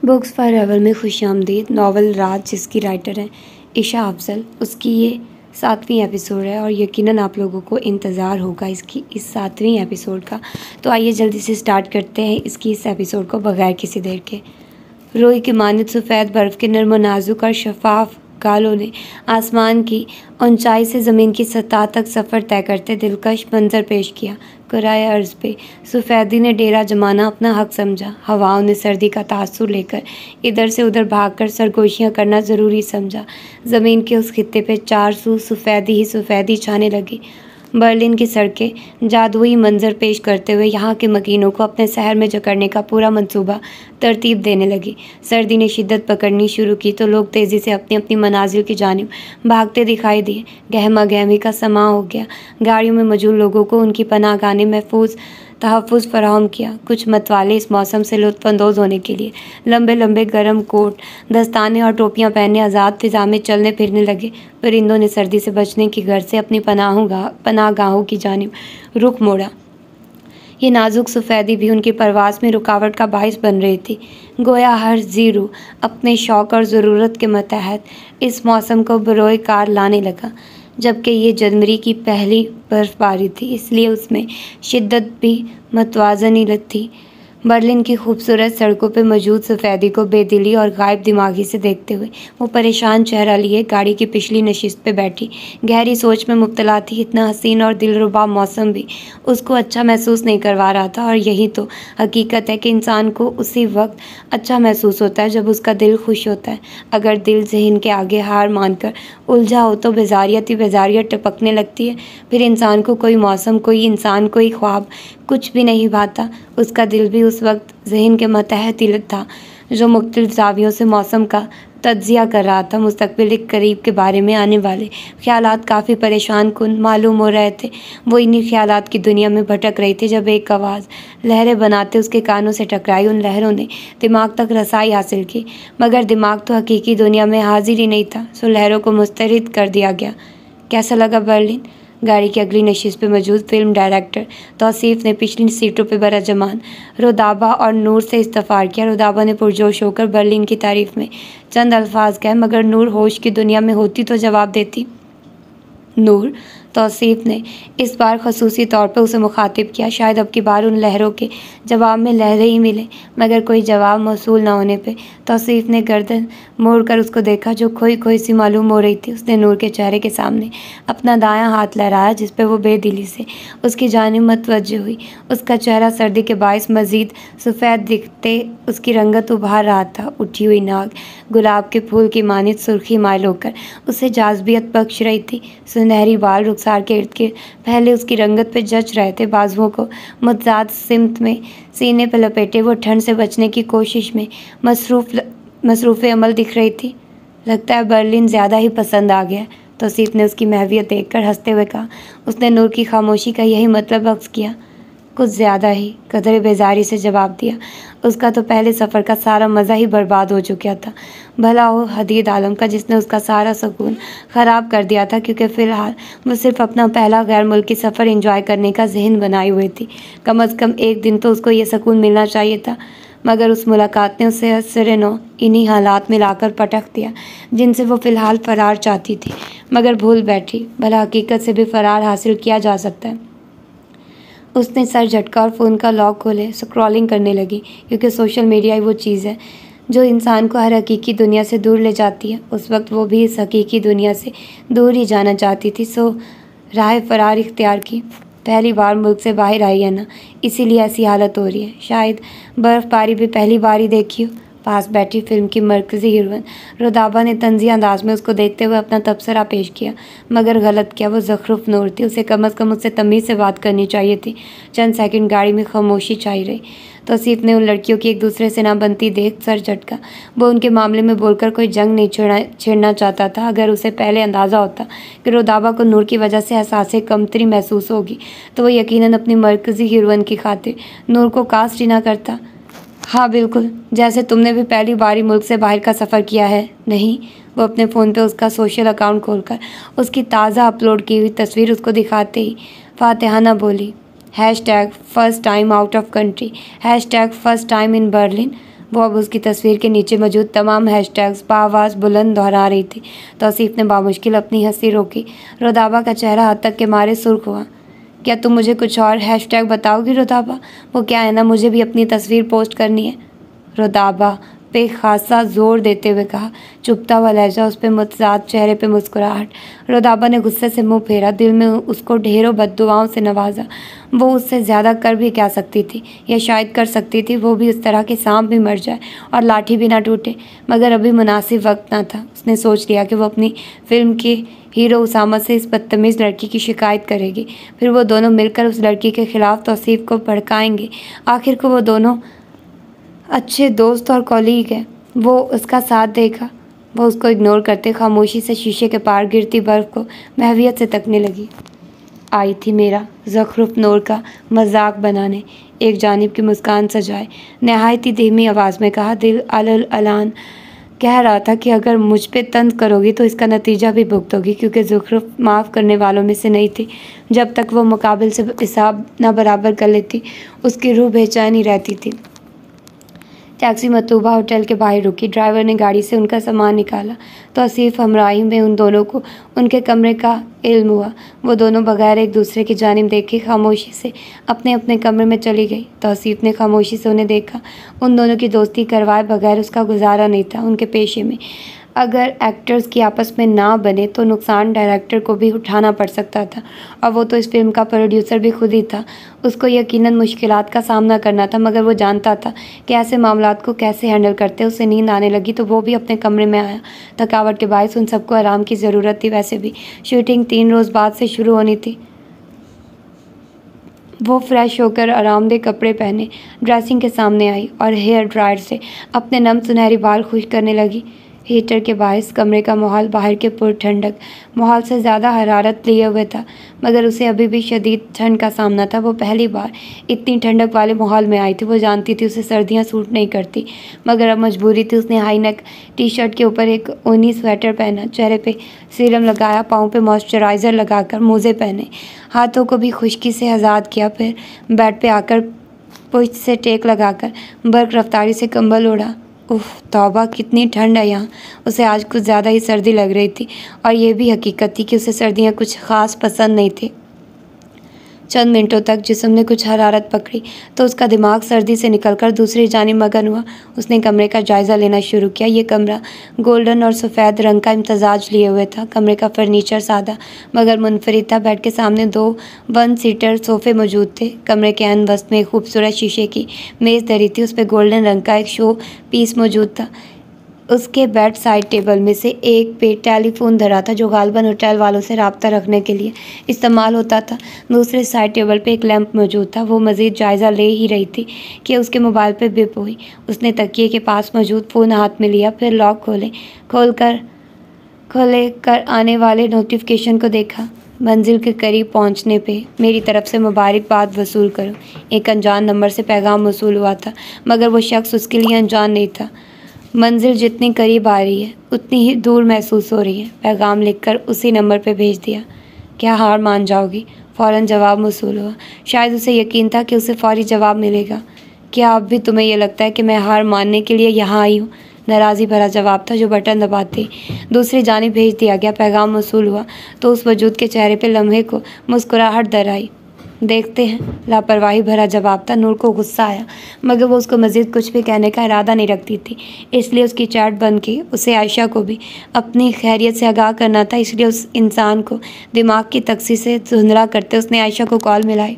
Books forever में खुशामदीद। Novel राज जिसकी writer हैं ईशा अफजल, उसकी ये 7वीं एपिसोड है और यकीनन आप लोगों को इंतज़ार होगा इसकी इस 7वीं एपिसोड का। तो आइए जल्दी से स्टार्ट करते हैं इसकी इस एपिसोड को बगैर किसी देर के। रोई की मानित सफ़ेद बर्फ़ के नर्म नाजुक और शफाफ गालों ने आसमान की ऊंचाई से ज़मीन की सतह तक सफ़र तय करते दिलकश मंजर पेश किया। कुराए अर्ज़ पे सफ़ेदी ने डेरा जमाना अपना हक समझा। हवाओं ने सर्दी का तासुर लेकर इधर से उधर भागकर सरगोशियाँ करना ज़रूरी समझा। ज़मीन के उस खित्ते पे चार सू सफ़ेदी ही सफ़ेदी छाने लगी। बर्लिन की सड़कें जादुई मंजर पेश करते हुए यहाँ के मकीनों को अपने शहर में जकड़ने का पूरा मंसूबा तरतीब देने लगी। सर्दी ने शिद्दत पकड़नी शुरू की तो लोग तेज़ी से अपनी अपनी मनाजिल की जानिब भागते दिखाई दिए। गहमा गहमी का समा हो गया। गाड़ियों में मौजूद लोगों को उनकी पनाहगाह ने महफूज तहफ़्फ़ुज़ फराहम किया। कुछ मतवाले इस मौसम से लुत्फ़अंदोज़ होने के लिए लंबे लंबे गर्म कोट, दस्ताने और टोपियाँ पहने आज़ाद फ़िज़ा में चलने फिरने लगे। परिंदों ने सर्दी से बचने की गर्ज से अपनी पनाहगाहों की जानिब रुख मोड़ा। ये नाजुक सफ़ेदी भी उनकी परवास में रुकावट का बाइस बन रही थी। गोया हर जी रूह अपने शौक़ और ज़रूरत के मतहत इस मौसम को बरोए कार लाने लगा। जबकि ये जनवरी की पहली बर्फ़बारी थी, इसलिए उसमें शिद्दत भी मतवाज़नी थी। बर्लिन की खूबसूरत सड़कों पे मौजूद सफ़ेदी को बेदिली और गायब दिमागी से देखते हुए वो परेशान चेहरा लिए गाड़ी की पिछली नशिस्त पे बैठी गहरी सोच में मुब्तला थी। इतना हसीन और दिलरुबा मौसम भी उसको अच्छा महसूस नहीं करवा रहा था। और यही तो हकीकत है कि इंसान को उसी वक्त अच्छा महसूस होता है जब उसका दिल खुश होता है। अगर दिल ज़हन के आगे हार मानकर उलझा हो तो बेजारियत ही बेजारियत टपकने लगती है। फिर इंसान को कोई मौसम, कोई इंसान, कोई ख्वाब कुछ भी नहीं भाता। उसका दिल भी उस वक्त ज़हन के मतहत ही था जो मुख्तलिफ ज़ावियों से मौसम का तज्ज़िया कर रहा था। मुस्तकबिल के करीब के बारे में आने वाले ख्यालात काफ़ी परेशान कुन मालूम हो रहे थे। वो इन्हीं ख्यालात की दुनिया में भटक रही थी जब एक आवाज़ लहरें बनाते उसके कानों से टकराई। उन लहरों ने दिमाग तक रसाई हासिल की, मगर दिमाग तो हकीकी दुनिया में हाजिर ही नहीं था। सो लहरों को मुस्तरद कर दिया गया। कैसा लगा बर्लिन? गाड़ी की अगली नशिस्त पे मौजूद फिल्म डायरेक्टर तौसीफ़ ने पिछली सीटों पे बराजमान रुदाबा और नूर से इस्तफ़ार किया। रुदाबा ने पुरजोश होकर बर्लिन की तारीफ़ में चंद अल्फाज कहे, मगर नूर होश की दुनिया में होती तो जवाब देती। नूर, तौसीफ़ ने इस बार खसूसी तौर पर उसे मुखातिब किया। शायद अब की बार उन लहरों के जवाब में लहरें ही मिले, मगर कोई जवाब मौसूल न होने पे तौसीफ़ ने गर्दन मोड़कर उसको देखा जो खोई खोई सी मालूम हो रही थी। उसने नूर के चेहरे के सामने अपना दायां हाथ लहराया जिस पे वो बेदिली से उसकी जानिब मतवज्जो हुई। उसका चेहरा सर्दी के बाइस मज़ीद सफ़ेद दिखते उसकी रंगत उभार रहा था। उठी हुई नाक गुलाब के फूल की मानित सुर्खी माइल होकर उसे जाज़बियत बख्श रही थी। सुनहरी बाल रुखसार के इर्द गिर्द पहले उसकी रंगत पे जच रहे थे। बाजुओं को मुतज़ाद सिमत में सीने पर लपेटे वो ठंड से बचने की कोशिश में मसरूफ़ अमल दिख रही थी। लगता है बर्लिन ज़्यादा ही पसंद आ गया। तौसीफ़ ने उसकी महवियत देखकर हंसते हुए कहा। उसने नूर की खामोशी का यही मतलब अक्स किया। कुछ ज़्यादा ही, कदरे बेजारी से जवाब दिया। उसका तो पहले सफ़र का सारा मज़ा ही बर्बाद हो चुका था। भला हो हदीद आलम का जिसने उसका सारा सुकून ख़राब कर दिया था, क्योंकि फ़िलहाल वो सिर्फ अपना पहला गैर मुल्की सफ़र एंजॉय करने का जहन बनाए हुए थी। कम अज़ कम एक दिन तो उसको ये सुकून मिलना चाहिए था, मगर उस मुलाकात ने उसे सिरे-नौ इन्हीं हालात में लाकर पटक दिया जिनसे वो फ़िलहाल फ़रार चाहती थी, मगर भूल बैठी। भला हकीकत से भी फ़रार हासिल किया जा सकता है। उसने सर झटका और फ़ोन का लॉक खोले स्क्रॉलिंग करने लगी, क्योंकि सोशल मीडिया ही वो चीज़ है जो इंसान को हर हकीकी दुनिया से दूर ले जाती है। उस वक्त वो भी इस हकीकी दुनिया से दूर ही जाना चाहती थी। सो राह फ़रार इख्तियार की। पहली बार मुल्क से बाहर आई है ना, इसीलिए ऐसी हालत हो रही है। शायद बर्फ़बारी भी पहली बार ही देखी हो। पास बैठी फिल्म की मरकज़ी हीरोइन रुदाबा ने तंज़ी अंदाज में उसको देखते हुए अपना तबसरा पेश किया, मगर गलत किया। वो ज़खरुफ़ नूर थी। उसे कम अज़ कम उससे तमीज़ से बात करनी चाहिए थी। चंद सेकंड गाड़ी में खामोशी छाई रही। तौसीफ़ ने उन लड़कियों की एक दूसरे से ना बनती देख सर झटका। वो उनके मामले में बोलकर कोई जंग नहीं छेड़ना चाहता था। अगर उसे पहले अंदाज़ा होता कि रुदाबा को नूर की वजह से एहसास कमतरी महसूस होगी तो वो यकीनन अपनी मरकज़ी हीरोइन की खातिर नूर को कास्ट ही ना करता। हाँ बिल्कुल, जैसे तुमने भी पहली बार ही मुल्क से बाहर का सफ़र किया है। नहीं, वो अपने फ़ोन पे उसका सोशल अकाउंट खोलकर उसकी ताज़ा अपलोड की हुई तस्वीर उसको दिखाते ही फातिहाना बोली, #first time out of country, #first time in Berlin. वो अब उसकी तस्वीर के नीचे मौजूद तमाम हैशटैग्स बआवाज़ बुलंद दोहरा रही थी। तौसीफ़ ने बामुश्किल अपनी हंसी रोकी। रुदाबा का चेहरा हद तक के मारे सुर्ख हुआ। क्या तुम मुझे कुछ और हैशटैग बताओगी रुदाबा? वो क्या है ना, मुझे भी अपनी तस्वीर पोस्ट करनी है। रुदाबा पे खासा जोर देते हुए कहा। चुभता हुआ लहजा उस पे मुतज़ाद, चेहरे पे मुस्कुराहट। रुदाबा ने गुस्से से मुंह फेरा, दिल में उसको ढेरों बद्दुआओं से नवाजा। वो उससे ज़्यादा कर भी क्या सकती थी, या शायद कर सकती थी वो भी उस तरह के सांप भी मर जाए और लाठी भी ना टूटे, मगर अभी मुनासिब वक्त ना था। उसने सोच लिया कि वो अपनी फिल्म के हीरो उसामा से इस बदतमीज़ लड़की की शिकायत करेगी। फिर वो दोनों मिलकर उस लड़की के खिलाफ तौसीफ़ को भड़काएंगे। आखिर को वो दोनों अच्छे दोस्त और कॉलीग हैं। वो उसका साथ देगा। वो उसको इग्नोर करते खामोशी से शीशे के पार गिरती बर्फ़ को महवियत से तकने लगी। आई थी मेरा ज़खरुफ नूर का मजाक बनाने, एक जानिब की मुस्कान सजाए नहायत ही धीमी आवाज़ में कहा। दिल अल अलान कह रहा था कि अगर मुझ पे तंज करोगी तो इसका नतीजा भी भुगतोगी, क्योंकि ज़खरुफ माफ़ करने वालों में से नहीं थी। जब तक वो मुकाबिल से हिसाब ना बराबर कर लेती, उसकी रूह बेचैनी रहती थी। टैक्सी मतूबा होटल के बाहर रुकी। ड्राइवर ने गाड़ी से उनका सामान निकाला। तौसीफ़ हमराही में उन दोनों को उनके कमरे का इल्म हुआ। वो दोनों बगैर एक दूसरे की जानिब देखे खामोशी से अपने अपने कमरे में चली गई। तौसीफ़ ने खामोशी से उन्हें देखा। उन दोनों की दोस्ती करवाए बगैर उसका गुजारा नहीं था। उनके पेशे में अगर एक्टर्स की आपस में ना बने तो नुकसान डायरेक्टर को भी उठाना पड़ सकता था, और वो तो इस फिल्म का प्रोड्यूसर भी खुद ही था। उसको यकीनन मुश्किलात का सामना करना था, मगर वो जानता था कि ऐसे मामलात को कैसे हैंडल करते। उसे नींद आने लगी तो वो भी अपने कमरे में आया। थकावट के बायस उन सबको आराम की ज़रूरत थी। वैसे भी शूटिंग 3 रोज़ बाद से शुरू होनी थी। वो फ्रेश होकर आरामदेह कपड़े पहने ड्रेसिंग के सामने आई और हेयर ड्रायर से अपने नम सुनहरी बाल खुश करने लगी। हीटर के बायस कमरे का माहौल बाहर के पुर ठंडक माहौल से ज़्यादा हरारत लिए हुए था, मगर उसे अभी भी शदीद ठंड का सामना था। वो पहली बार इतनी ठंडक वाले माहौल में आई थी। वो जानती थी उसे सर्दियाँ सूट नहीं करती, मगर अब मजबूरी थी। उसने हाई नेक टी शर्ट के ऊपर एक ऊनी स्वेटर पहना, चेहरे पे सीरम लगाया, पाँव पे मॉइस्चराइज़र लगाकर मोज़े पहने, हाथों को भी खुश्की से आज़ाद किया। फिर बेड पे आकर पुश्त से टेक लगाकर बर्क रफ्तारी से कंबल ओढ़ा। उफ़ तौबा, कितनी ठंड है यहाँ। उसे आज कुछ ज़्यादा ही सर्दी लग रही थी, और ये भी हकीकत थी कि उसे सर्दियाँ कुछ ख़ास पसंद नहीं थी। चंद मिनटों तक जिस्म ने कुछ हरारत पकड़ी तो उसका दिमाग सर्दी से निकलकर दूसरी जानिब मगन हुआ। उसने कमरे का जायज़ा लेना शुरू किया। ये कमरा गोल्डन और सफ़ेद रंग का इम्तजाज लिए हुए था। कमरे का फर्नीचर सादा मगर मुनफरिद था। बेड के सामने 2 1 सीटर सोफ़े मौजूद थे। कमरे के अंद वस्त में खूबसूरत शीशे की मेज़ धरी थी। उस पर गोल्डन रंग का एक शो पीस मौजूद था। उसके बेड साइड टेबल में से एक पे टेलीफोन धरा था, जो गालबन होटल वालों से रब्ता रखने के लिए इस्तेमाल होता था। दूसरे साइड टेबल पे एक लैंप मौजूद था। वो मज़ीद जायज़ा ले ही रही थी कि उसके मोबाइल पे बिप हुई। उसने तकिए के पास मौजूद फ़ोन हाथ में लिया, फिर लॉक खोले कर आने वाले नोटिफिकेशन को देखा। मंजिल के करीब पहुंचने पे मेरी तरफ से मुबारकबाद वसूल करो। एक अनजान नंबर से पैगाम वसूल हुआ था, मगर वो शख्स उसके लिए अनजान नहीं था। मंजिल जितनी करीब आ रही है उतनी ही दूर महसूस हो रही है। पैगाम लिखकर उसी नंबर पे भेज दिया। क्या हार मान जाओगी? फ़ौरन जवाब मौसूल हुआ। शायद उसे यकीन था कि उसे फ़ौरी जवाब मिलेगा। क्या अब भी तुम्हें यह लगता है कि मैं हार मानने के लिए यहाँ आई हूँ? नाराज़ी भरा जवाब था जो बटन दबाते दूसरी जानिब भेज दिया गया। पैगाम मौसूल हुआ तो उस वजूद के चेहरे पे लम्हे को मुस्कुराहट दर आई। देखते हैं, लापरवाही भरा जवाब था। नूर को गुस्सा आया, मगर वो उसको मज़ीद कुछ भी कहने का इरादा नहीं रखती थी, इसलिए उसकी चैट बंद की। उसे आयशा को भी अपनी खैरियत से आगाह करना था, इसलिए उस इंसान को दिमाग की तकसी से धुंधला करते उसने आयशा को कॉल मिलाई।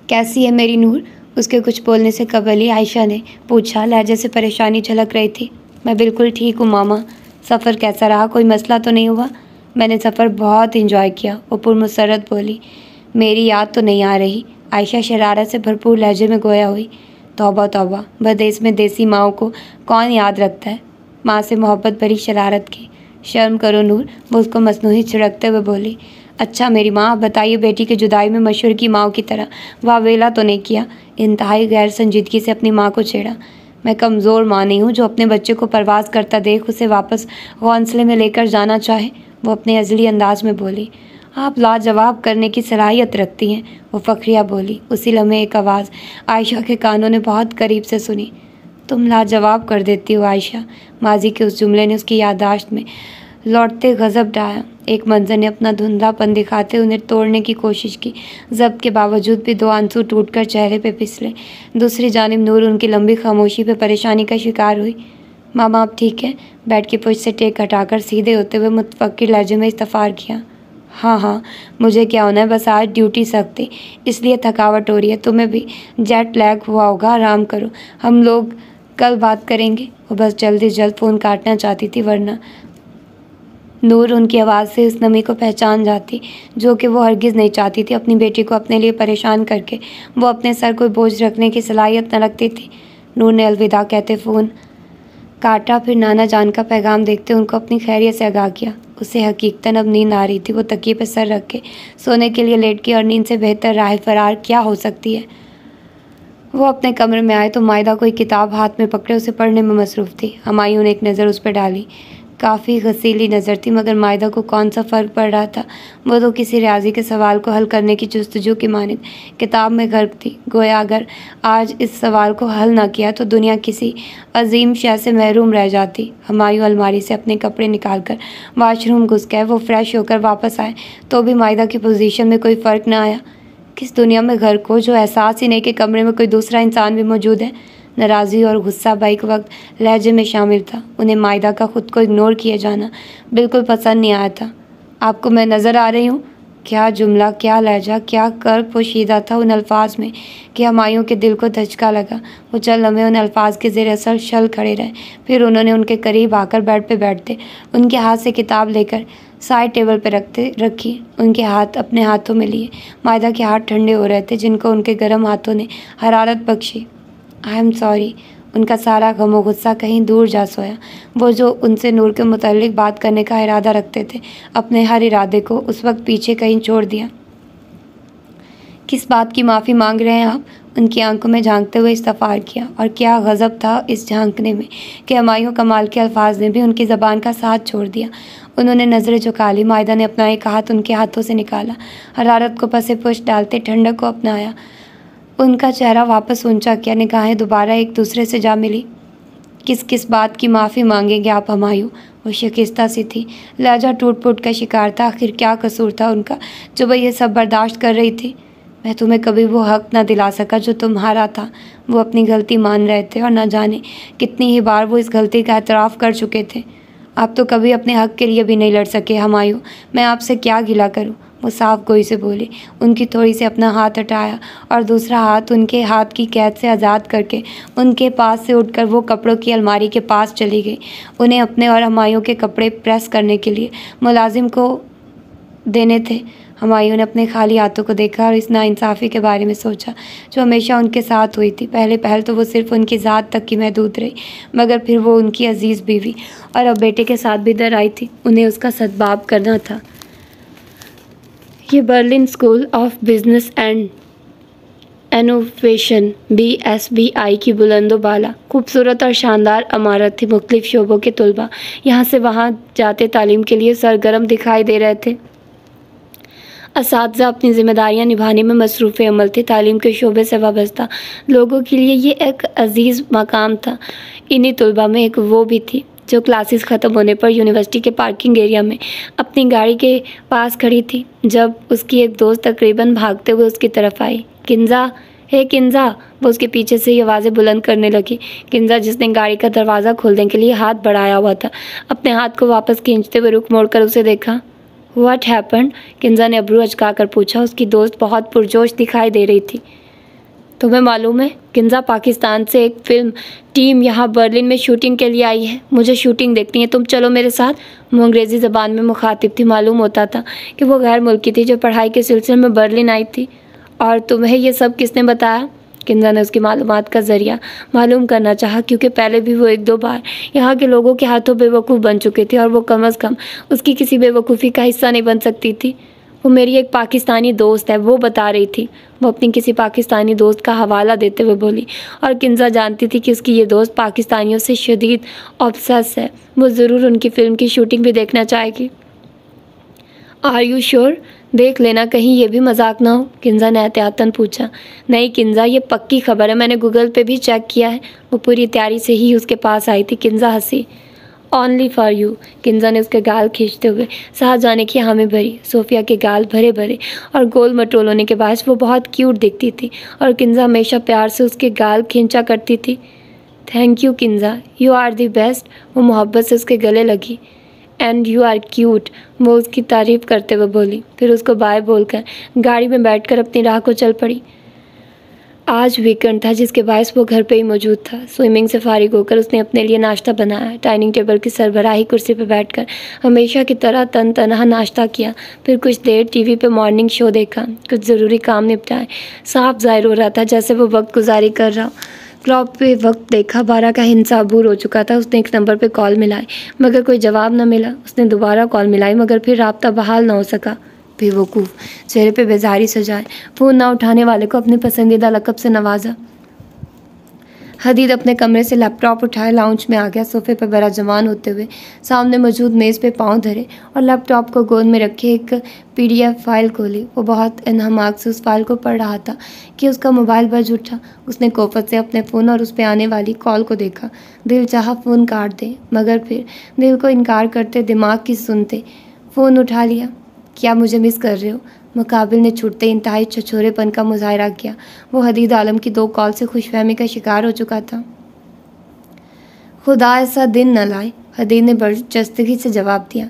कैसी है मेरी नूर? उसके कुछ बोलने से कबल ही आयशा ने पूछा। लहजे से परेशानी झलक रही थी। मैं बिल्कुल ठीक हूँ मामा। सफ़र कैसा रहा? कोई मसला तो नहीं हुआ? मैंने सफ़र बहुत इंजॉय किया, वो पुरमसरत बोली। मेरी याद तो नहीं आ रही? आयशा शरारत से भरपूर लहजे में गोया हुई। तौबा तौबा, बदेस में देसी माओ को कौन याद रखता है? माँ से मोहब्बत भरी शरारत की। शर्म करो नूर, वो उसको मसनूही छिड़कते हुए बोली। अच्छा मेरी माँ, आप बताइए, बेटी की जुदाई में मशहूर की माओ की तरह वावेला तो नहीं किया? इंतहाई गैर संजीदगी से अपनी माँ को छेड़ा। मैं कमज़ोर माँ नहीं हूँ जो अपने बच्चे को परवाज़ करता देख उसे वापस हौसले में लेकर जाना चाहे, वो अपने अज़ली अंदाज में बोली। आप लाजवाब करने की सलाहियत रखती हैं, वो फ़खरिया बोली। उसी लम्हे एक आवाज़ आयशा के कानों ने बहुत करीब से सुनी। तुम लाजवाब कर देती हो आयशा। माजी के उस जुमले ने उसकी याददाश्त में लौटते गज़ब ढाया। एक मंजर ने अपना धुंधलापन दिखाते उन्हें तोड़ने की कोशिश की। ज़ब्त के बावजूद भी 2 आंसू टूटकर चेहरे पे फिसले। दूसरी जानिब नूर उनकी लंबी खामोशी पे परेशानी का शिकार हुई। मामा आप ठीक है? बेड की पुश से टेक हटाकर सीधे होते हुए मुतफक्किर लहजे में इस्तफार किया। हाँ, मुझे क्या होना है, बस आज ड्यूटी सख्त थी इसलिए थकावट हो रही है। तुम्हें भी जेट लैग हुआ होगा, आराम करो, हम लोग कल बात करेंगे। वो बस जल्दी जल्द फ़ोन काटना चाहती थी, वरना नूर उनकी आवाज़ से उस नमी को पहचान जाती जो कि वो हरगिज़ नहीं चाहती थी। अपनी बेटी को अपने लिए परेशान करके वो अपने सर कोई बोझ रखने की सलाहियत न रखती थी। नूर ने अलविदा कहते फ़ोन काटा, फिर नाना जान का पैगाम देखते उनको अपनी खैरियत से आगाह किया। उसे हकीकतन अब नींद आ रही थी। वो तकिए पर सर रख के सोने के लिए लेट गई और नींद से बेहतर राह फरार क्या हो सकती है। वो अपने कमरे में आए तो मायदा कोई किताब हाथ में पकड़े उसे पढ़ने में मसरूफ़ थी। हुमायूं ने एक नज़र उस पर डाली। काफ़ी घसीली नज़र थी, मगर मायदा को कौन सा फ़र्क पड़ रहा था। वो तो किसी रियाजी के सवाल को हल करने की जुस्तजू की मानिंद किताब में गर्क थी। गोया अगर आज इस सवाल को हल ना किया तो दुनिया किसी अजीम शय से महरूम रह जाती। हुमायूं अलमारी से अपने कपड़े निकाल कर वाशरूम घुस गए। वो फ्रेश होकर वापस आए तो भी मायदा की पोजीशन में कोई फ़र्क ना आया। किस दुनिया में घर को जो एहसास ही नहीं कि कमरे में कोई दूसरा इंसान भी मौजूद है। नाराज़गी और गुस्सा बैक वक्त लहजे में शामिल था। उन्हें मायदा का खुद को इग्नोर किए जाना बिल्कुल पसंद नहीं आया था। आपको मैं नज़र आ रही हूँ? क्या जुमला, क्या लहजा, क्या कर पोशीदा था उन अल्फाज में कि हुमायूं के दिल को धचका लगा। वो चल लम्हे उन अल्फाज के ज़ेर असर शल खड़े रहे। फिर उन्होंने उनके करीब आकर बेड पे बैठते उनके हाथ से किताब लेकर साइड टेबल पर रखी। उनके हाथ अपने हाथों में लिए। मायदा के हाथ ठंडे हो रहे थे जिनको उनके गर्म हाथों ने हरारत बख्शी। I am sorry. उनका सारा गम गुस्सा कहीं दूर जा सोया। वो जो उनसे नूर के मुताल्लिक बात करने का इरादा रखते थे, अपने हर इरादे को उस वक्त पीछे कहीं छोड़ दिया। किस बात की माफ़ी मांग रहे हैं आप? उनकी आंखों में झांकते हुए इस्तफार किया। और क्या गज़ब था इस झांकने में कि हुमायूं कमाल के अल्फाज ने भी उनकी ज़बान का साथ छोड़ दिया। उन्होंने नज़रें झुका ली। मायदा ने अपना एक हाथ उनके हाथों से निकाला, हरारत को पसे पुश डालते ठंडक को अपनाया। उनका चेहरा वापस ऊंचा किया, निगाहें दोबारा एक दूसरे से जा मिली। किस बात की माफ़ी मांगेंगे आप हुमायूं? वो शिकस्ता सी थी, लहजा टूट फूट का शिकार था। आखिर क्या कसूर था उनका जो वह ये सब बर्दाश्त कर रही थी? मैं तुम्हें कभी वो हक ना दिला सका जो तुम्हारा था। वो अपनी गलती मान रहे थे और न जाने कितनी ही बार वो इस गलती का एतराफ़ कर चुके थे। आप तो कभी अपने हक के लिए भी नहीं लड़ सके हुमायूं। मैं आपसे क्या गिला करूं? वो साफ गोई से बोली। उनकी थोड़ी से अपना हाथ हटाया और दूसरा हाथ उनके हाथ की कैद से आज़ाद करके उनके पास से उठकर वो कपड़ों की अलमारी के पास चली गई। उन्हें अपने और हुमायूं के कपड़े प्रेस करने के लिए मुलाजिम को देने थे। हुमायूं ने अपने खाली हाथों को देखा और इस नाइंसाफ़ी के बारे में सोचा जो हमेशा उनके साथ हुई थी। पहले तो वो सिर्फ उनकी ज़ात तक की महदूद रही, मगर फिर वो उनकी अजीज़ बीवी और अब बेटे के साथ भी दर आई थी। उन्हें उसका सद्भाव करना था। ये Berlin school of business and innovation BSBI की बुलंदोबाला खूबसूरत और शानदार इमारत थी। मुख्तलिफ शोबों के तलबा यहाँ से वहाँ जाते तालीम के लिए सरगर्म दिखाई दे रहे थे। असातिज़ा अपनी जिम्मेदारियाँ निभाने में मसरूफ़ अमल थे। तालीम के शोबे से वाबस्ता लोगों के लिए ये एक अजीज़ मकाम था। इन्हीं तलबा में एक वो भी थी जो क्लासेस ख़त्म होने पर यूनिवर्सिटी के पार्किंग एरिया में अपनी गाड़ी के पास खड़ी थी जब उसकी एक दोस्त तकरीबन भागते हुए उसकी तरफ आई। किंजा, हे किंजा, वो उसके पीछे से ही आवाज़ें बुलंद करने लगी। किंजा, जिसने गाड़ी का दरवाज़ा खोलने के लिए हाथ बढ़ाया हुआ था, अपने हाथ को वापस खींचते हुए रुख मोड़कर उसे देखा। What happened? किंजा ने अब्रू अचका कर पूछा। उसकी दोस्त बहुत पुरजोश दिखाई दे रही थी। तुम्हें मालूम है किंजा, पाकिस्तान से एक फ़िल्म टीम यहाँ बर्लिन में शूटिंग के लिए आई है। मुझे शूटिंग देखनी है, तुम चलो मेरे साथ। वो अंग्रेज़ी ज़बान में मुखातिब थी। मालूम होता था कि वो गैर मुल्की थी जो पढ़ाई के सिलसिले में बर्लिन आई थी। और तुम्हें ये सब किसने बताया? किंजा ने उसकी मालूमात का ज़रिया मालूम करना चाहा, क्योंकि पहले भी वो 1-2 बार यहाँ के लोगों के हाथों बेवकूफ़ बन चुकी थी और वो कम अज़ कम उसकी किसी बेवकूफ़ी का हिस्सा नहीं बन सकती थी। वो मेरी एक पाकिस्तानी दोस्त है, वो बता रही थी। वो अपनी किसी पाकिस्तानी दोस्त का हवाला देते हुए बोली। और किंजा जानती थी कि उसकी ये दोस्त पाकिस्तानियों से शदीद ऑब्सेस है। वो ज़रूर उनकी फ़िल्म की शूटिंग भी देखना चाहेगी। Are you sure? देख लेना कहीं ये भी मजाक ना हो, किंजा ने एहतियातन पूछा। नहीं किंजा, ये पक्की खबर है, मैंने गूगल पे भी चेक किया है। वो पूरी तैयारी से ही उसके पास आई थी। किंजा हंसी। Only for you. किंजा ने उसके गाल खींचते हुए साह जाने की हामी भरी। सोफिया के गाल भरे भरे और गोल मटोल होने के बाद वो बहुत क्यूट दिखती थी और किंजा हमेशा प्यार से उसके गाल खींचा करती थी। Thank you Kinza, you are the best. वो मोहब्बत से उसके गले लगी। एंड यू आर क्यूट, वो उसकी तारीफ़ करते हुए बोली। फिर उसको बाय बोलकर गाड़ी में बैठकर अपनी राह को चल पड़ी। आज वीकेंड था जिसके बायस वो घर पे ही मौजूद था। स्विमिंग से फारिग होकर उसने अपने लिए नाश्ता बनाया। डाइनिंग टेबल की सरबराही कुर्सी पर बैठकर हमेशा की तरह तनहा नाश्ता किया। फिर कुछ देर टीवी पे मॉर्निंग शो देखा, कुछ ज़रूरी काम निपटाए। साफ जाहिर हो रहा था जैसे वो वक्त गुजारी कर रहा। क्लॉक पे वक्त देखा, 12 का हिंसा अबूर हो चुका था। उसने एक नंबर पे कॉल मिलाई मगर कोई जवाब न मिला। उसने दोबारा कॉल मिलाई मगर फिर राब्ता बहाल न हो सका। बेवकूफ़, चेहरे पे बेजारी सजाए। फ़ोन ना उठाने वाले को अपने पसंदीदा लक़ब से नवाजा। हदीद अपने कमरे से लैपटॉप उठाए लाउंज में आ गया। सोफे पर बड़ा जवान होते हुए सामने मौजूद मेज़ पे पाँव धरे और लैपटॉप को गोद में रखे एक PDF फाइल खोली। वो बहुत इन्हमाक से उस फाइल को पढ़ रहा था कि उसका मोबाइल बज उठा। उसने कोफत से अपने फ़ोन और उस पर आने वाली कॉल को देखा। दिल चाहा फ़ोन काट दे मगर फिर दिल को इनकार करते दिमाग की सुनते फ़ोन उठा लिया। क्या मुझे मिस कर रहे हो? मुकाबिल ने छूटते इंतहाई छछोरेपन का मुजाहरा किया। वो हदीद आलम की 2 कॉल से खुशफहमी का शिकार हो चुका था। खुदा ऐसा दिन न लाए, हदीद ने बर्जस्तगी से जवाब दिया।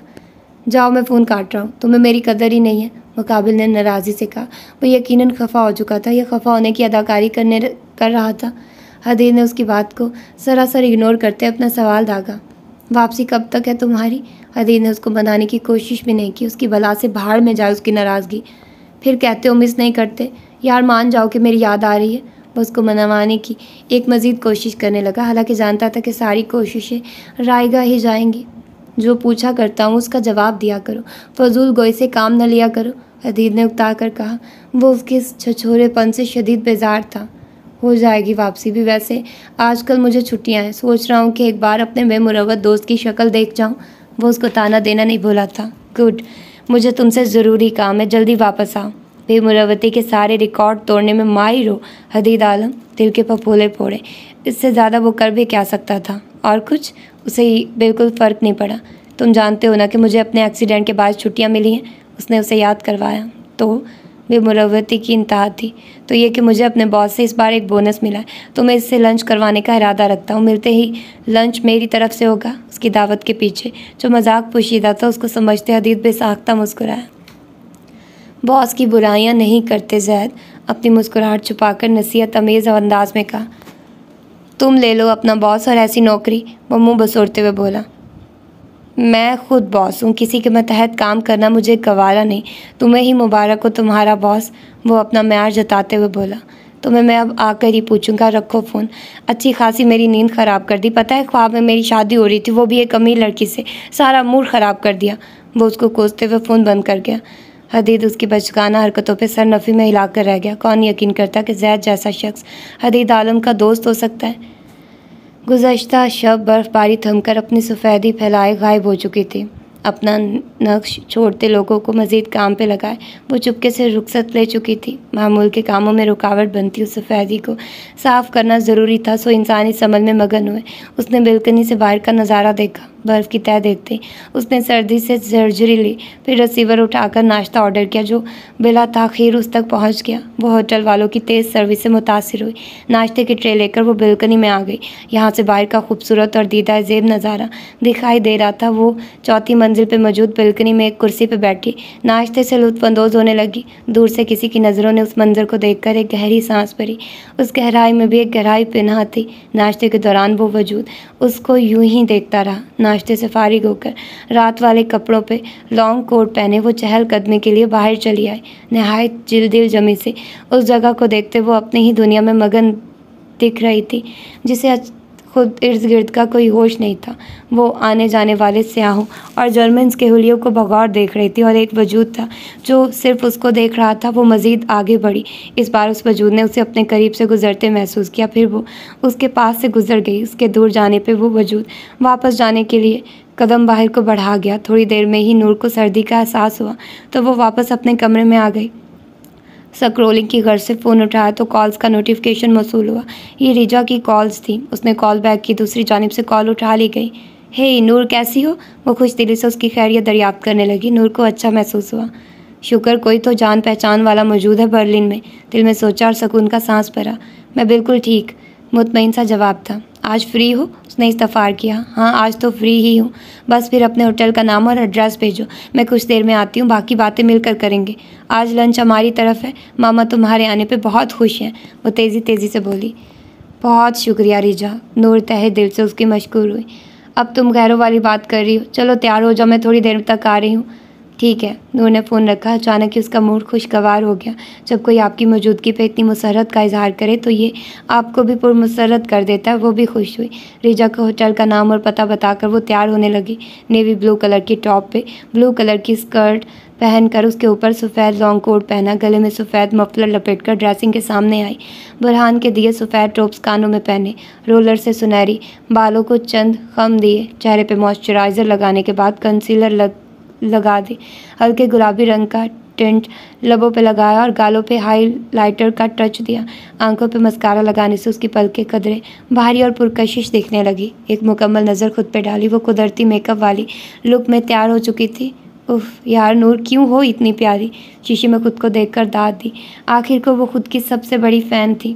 जाओ, मैं फ़ोन काट रहा हूँ, तुम्हें मेरी कदर ही नहीं है, मुकाबिल ने नाराज़ी से कहा। वो यकीनन खफा हो चुका था। यह खफा होने की अदाकारी कर रहा था। हदीद ने उसकी बात को सरासर इग्नोर करते अपना सवाल दागा। वापसी कब तक है तुम्हारी? हदीद ने उसको मनाने की कोशिश भी नहीं की। उसकी बला से भाड़ में जाए उसकी नाराज़गी। फिर कहते हो मिस नहीं करते? यार मान जाओ कि मेरी याद आ रही है। वो उसको मनवाने की एक मज़ीद कोशिश करने लगा, हालांकि जानता था कि सारी कोशिशें रायगा ही जाएंगी। जो पूछा करता हूँ उसका जवाब दिया करो, फजूल गोई से काम न लिया करो, हदीद ने उकता कर कहा। वो उसके इस छछोरेपन से शदीद बेजार था। हो जाएगी वापसी भी, वैसे आजकल मुझे छुट्टियां हैं, सोच रहा हूँ कि एक बार अपने बेमुरवत दोस्त की शक्ल देख जाऊँ। वो उसको ताना देना नहीं भूला था। गुड, मुझे तुमसे ज़रूरी काम है, जल्दी वापस आओ। बेमुरवती के सारे रिकॉर्ड तोड़ने में माहिर हो हदीद आलम, दिल के फफोले फोड़े। इससे ज़्यादा वो कर भी क्या सकता था? और कुछ उसे बिल्कुल फ़र्क नहीं पड़ा। तुम जानते हो ना कि मुझे अपने एक्सीडेंट के बाद छुट्टियाँ मिली हैं, उसने उसे याद करवाया। तो बेमुरवती की इंतहा थी। तो ये कि मुझे अपने बॉस से इस बार एक बोनस मिला है, तो मैं इससे लंच करवाने का इरादा रखता हूँ। मिलते ही लंच मेरी तरफ से होगा। उसकी दावत के पीछे जो मजाक पोशीदा था उसको समझते हदीद बेसाख्ता मुस्कुराया। बॉस की बुराइयां नहीं करते ज़ैद, अपनी मुस्कुराहट छुपाकर नसीहत अमेज़ अंदाज में कहा। तुम ले लो अपना बॉस और ऐसी नौकरी, वो मुँह बसोरते हुए बोला। मैं खुद बॉस हूँ, किसी के मतहत काम करना मुझे गवारा नहीं। तुम्हें ही मुबारक हो तुम्हारा बॉस, वो अपना म्यार जताते हुए बोला। तुम्हें मैं अब आकर ही पूछूंगा, रखो फ़ोन। अच्छी खासी मेरी नींद ख़राब कर दी, पता है ख्वाब में मेरी शादी हो रही थी, वो भी एक अमीर लड़की से, सारा मूड ख़राब कर दिया। वो उसको कोसते हुए फ़ोन बंद कर गया। हदीद उसकी बचकाना हरकतों पर सर नफ़ी में हिलाकर रह गया। कौन यकीन करता कि ज़ैद जैसा शख्स हदीद आलम का दोस्त हो सकता है। गुज़श्ता शब बर्फ़बारी थमकर अपनी सफ़ेदी फैलाए गायब हो चुकी थी। अपना नक्श छोड़ते लोगों को मज़ीद काम पे लगाए वो चुपके से रुखसत ले चुकी थी। मामूल के कामों में रुकावट बनती उस सफ़ेदी को साफ़ करना ज़रूरी था। सो इंसान इस अमल में मगन हुए। उसने बिल्कनी से बाहर का नज़ारा देखा। बर्फ़ की तह देखते उसने सर्दी से सर्जरी ली। फिर रिसीवर उठाकर नाश्ता ऑर्डर किया जो बिला ताख़ीर उस तक पहुंच गया। वो होटल वालों की तेज़ सर्विस से मुतासिर हुई। नाश्ते की ट्रे लेकर वो बिल्कनी में आ गई। यहाँ से बाहर का खूबसूरत और दीदा ज़ेब नज़ारा दिखाई दे रहा था। वो चौथी मंजिल पर मौजूद बिल्कनी में एक कुर्सी पर बैठी नाश्ते से लुत्फ़अंदोज़ होने लगी। दूर से किसी की नज़रों ने उस मंजर को देखकर एक गहरी सांस भरी। उस गहराई में भी एक गहराई पिन्हा थी। नाश्ते के दौरान वो वजूद उसको यूं ही देखता रहा। नाश्ते से फारिग होकर रात वाले कपड़ों पे लॉन्ग कोट पहने वो चहलकदमी के लिए बाहर चली आई। नहायत दिल जमी से उस जगह को देखते वो अपनी ही दुनिया में मगन दिख रही थी जिसे खुद इर्द गिर्द का कोई होश नहीं था। वो आने जाने वाले स्याहों और जर्मन्स के हुलियों को बगौर देख रही थी और एक वजूद था जो सिर्फ उसको देख रहा था। वो मज़ीद आगे बढ़ी। इस बार उस वजूद ने उसे अपने करीब से गुजरते महसूस किया। फिर वो उसके पास से गुजर गई। उसके दूर जाने पर वो वजूद वापस जाने के लिए कदम बाहर को बढ़ा गया। थोड़ी देर में ही नूर को सर्दी का एहसास हुआ तो वो वापस अपने कमरे में आ गई। स्क्रोलिंग की गर्ज से फ़ोन उठाया तो कॉल्स का नोटिफिकेशन मौसूल हुआ। ये रिजा की कॉल्स थी। उसने कॉल बैक की। दूसरी जानिब से कॉल उठा ली गई। हे नूर, कैसी हो? वो खुश दिली से उसकी खैरियत दरियाफ्त करने लगी। नूर को अच्छा महसूस हुआ। शुक्र कोई तो जान पहचान वाला मौजूद है बर्लिन में, दिल में सोचा और सुकून का सांस भरा। मैं बिल्कुल ठीक, मुतमईन सा जवाब था। आज फ्री हो? उसने इस्तफार किया। हाँ, आज तो फ्री ही हूँ। बस फिर अपने होटल का नाम और एड्रेस भेजो, मैं कुछ देर में आती हूँ, बाकी बातें मिलकर करेंगे। आज लंच हमारी तरफ है, मामा तुम्हारे आने पे बहुत खुश हैं। वो तेज़ी से बोली। बहुत शुक्रिया रिजा। नूर तहे दिल से उसकी मशकूर हुई। अब तुम गैरों वाली बात कर रही हो, चलो तैयार हो जाओ, मैं थोड़ी देर तक आ रही हूँ। ठीक है। नूर ने फ़ोन रखा। अचानक ही उसका मूड खुशगवार हो गया। जब कोई आपकी मौजूदगी पे इतनी मुसर्रत का इजहार करे तो ये आपको भी पुरमुसर्रत कर देता है। वो भी खुश हुई। रिजा को होटल का नाम और पता बताकर वो तैयार होने लगी। नेवी ब्लू कलर की टॉप पे ब्लू कलर की स्कर्ट पहनकर उसके ऊपर सफ़ेद लॉन्ग कोट पहना, गले में सफ़ेद मफलर लपेटकर ड्रेसिंग के सामने आई। बुरहान के दिए सफ़ेद टॉप्स कानों में पहने, रोलर से सुनहरी बालों को चंद खम दिए, चेहरे पे मॉइस्चराइज़र लगाने के बाद कंसीलर लगा दी, हल्के गुलाबी रंग का टिंट लबों पे लगाया और गालों पे हाइलाइटर का टच दिया। आंखों पे मस्कारा लगाने से उसकी पलकें कदरे भारी और पुरकशिश दिखने लगी। एक मुकम्मल नज़र खुद पे डाली। वो कुदरती मेकअप वाली लुक में तैयार हो चुकी थी। उफ यार नूर, क्यों हो इतनी प्यारी? शीशे में खुद को देखकर दाद दी। आखिर को वो खुद की सबसे बड़ी फ़ैन थी।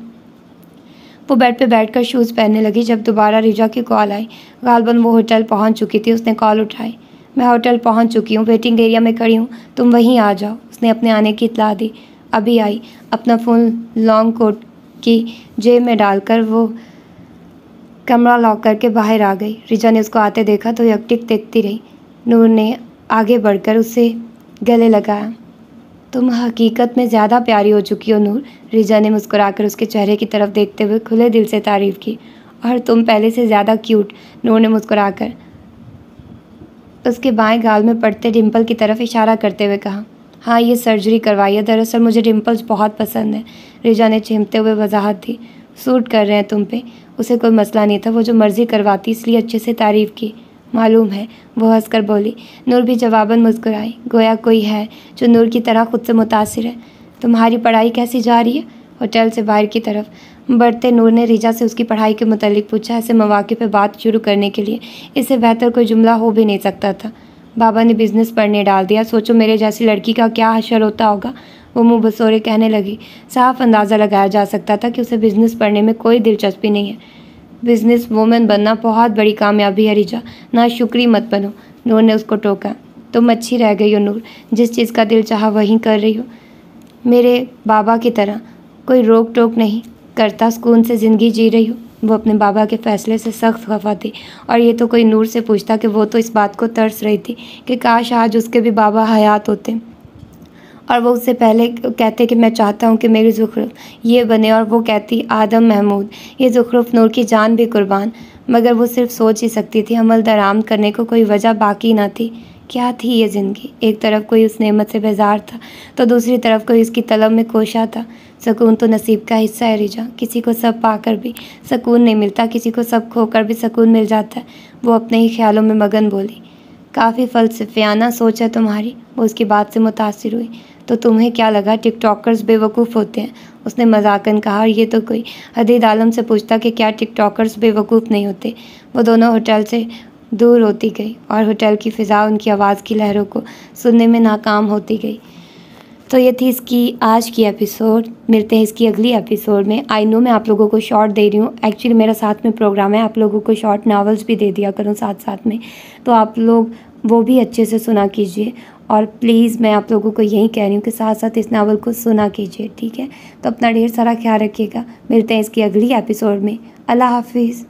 वो बेड पे बैठकर शूज़ पहनने लगी जब दोबारा रिजा की कॉल आई। गालबन वो होटल पहुंच चुकी थी। उसने कॉल उठाई। मैं होटल पहुंच चुकी हूँ, वेटिंग एरिया में खड़ी हूँ, तुम वहीं आ जाओ। उसने अपने आने की इत्तला दी। अभी आई। अपना फ़ोन लॉन्ग कोट की जेब में डालकर वो कमरा लॉक करके बाहर आ गई। रिजा ने उसको आते देखा तो यकटिक देखती रही। नूर ने आगे बढ़कर उसे गले लगाया। तुम हकीकत में ज़्यादा प्यारी हो चुकी हो नूर। रिजा ने मुस्कुराकर उसके चेहरे की तरफ देखते हुए खुले दिल से तारीफ़ की। और तुम पहले से ज़्यादा क्यूट। नूर ने मुस्कुराकर उसके बाएं गाल में पड़ते डिम्पल की तरफ इशारा करते हुए कहा। हाँ, ये सर्जरी करवाई है, दरअसल मुझे डिम्पल्स बहुत पसंद है। रिजा ने चिमते हुए वजाहत दी। सूट कर रहे हैं तुम पे। उसे कोई मसला नहीं था, वो जो मर्ज़ी करवाती, इसलिए अच्छे से तारीफ़ की। मालूम है, वो हंसकर बोली। नूर भी जवाबन मुस्कुराई, गोया कोई है जो नूर की तरह खुद से मुतासिर है। तुम्हारी पढ़ाई कैसी जा रही है? होटल से बाहर की तरफ बढ़ते नूर ने रिजा से उसकी पढ़ाई के मुतालिक पूछा। ऐसे मौके पे बात शुरू करने के लिए इससे बेहतर कोई जुमला हो भी नहीं सकता था। बाबा ने बिज़नेस पढ़ने डाल दिया, सोचो मेरे जैसी लड़की का क्या हशर होता होगा। वो मुँह बसोरे कहने लगी। साफ अंदाज़ा लगाया जा सकता था कि उसे बिज़नेस पढ़ने में कोई दिलचस्पी नहीं है। बिज़नेस वूमेन बनना बहुत बड़ी कामयाबी है रिजा, ना शुक्री मत बनो। नूर ने उसको टोका। तुम अच्छी रह गई हो नूर, जिस चीज़ का दिल चाहा वहीं कर रही हो। मेरे बाबा की तरह कोई रोक टोक नहीं करता, सुकून से ज़िंदगी जी रही हो। वो अपने बाबा के फ़ैसले से सख्त खफा थी और ये तो कोई नूर से पूछता कि वो तो इस बात को तरस रही थी कि काश आज उसके भी बाबा हयात होते और वो उससे पहले कहते कि मैं चाहता हूँ कि मेरी ज़ुखरुफ ये बने, और वो कहती आदम महमूद। ये ज़ुखरुफ नूर की जान भी कुर्बान, मगर वो सिर्फ सोच ही सकती थी, अमल दरामद करने को कोई वजह बाकी ना थी। क्या थी ये ज़िंदगी? एक तरफ कोई उस नेमत से बेजार था तो दूसरी तरफ कोई उसकी तलब में कोशा था। सुकून तो नसीब का हिस्सा है रिजा, किसी को सब पाकर भी सुकून नहीं मिलता, किसी को सब खोकर भी सुकून मिल जाता है। वो अपने ही ख्यालों में मगन बोली। काफ़ी फ़लसफ़ियाना सोच है तुम्हारी। वो उसकी बात से मुतासिर हुई। तो तुम्हें क्या लगा टिकटॉकर्स बेवकूफ़ होते हैं? उसने मजाकन कहा। और ये तो कोई हदीद आलम से पूछता कि क्या टिकटॉकर्स बेवकूफ़ नहीं होते। वो दोनों होटल से दूर होती गई और होटल की फ़िज़ा उनकी आवाज़ की लहरों को सुनने में नाकाम होती गई। तो ये थी इसकी आज की एपिसोड। मिलते हैं इसकी अगली एपिसोड में। आई नो मैं आप लोगों को शॉर्ट दे रही हूँ, एक्चुअली मेरा साथ में प्रोग्राम है, आप लोगों को शॉर्ट नावल्स भी दे दिया करूँ साथ साथ में, तो आप लोग वो भी अच्छे से सुना कीजिए। और प्लीज़ मैं आप लोगों को यही कह रही हूँ कि साथ साथ इस नावल को सुना कीजिए, ठीक है? तो अपना ढेर सारा ख्याल रखिएगा। मिलते हैं इसकी अगली एपिसोड में। अल्लाह हाफिज़।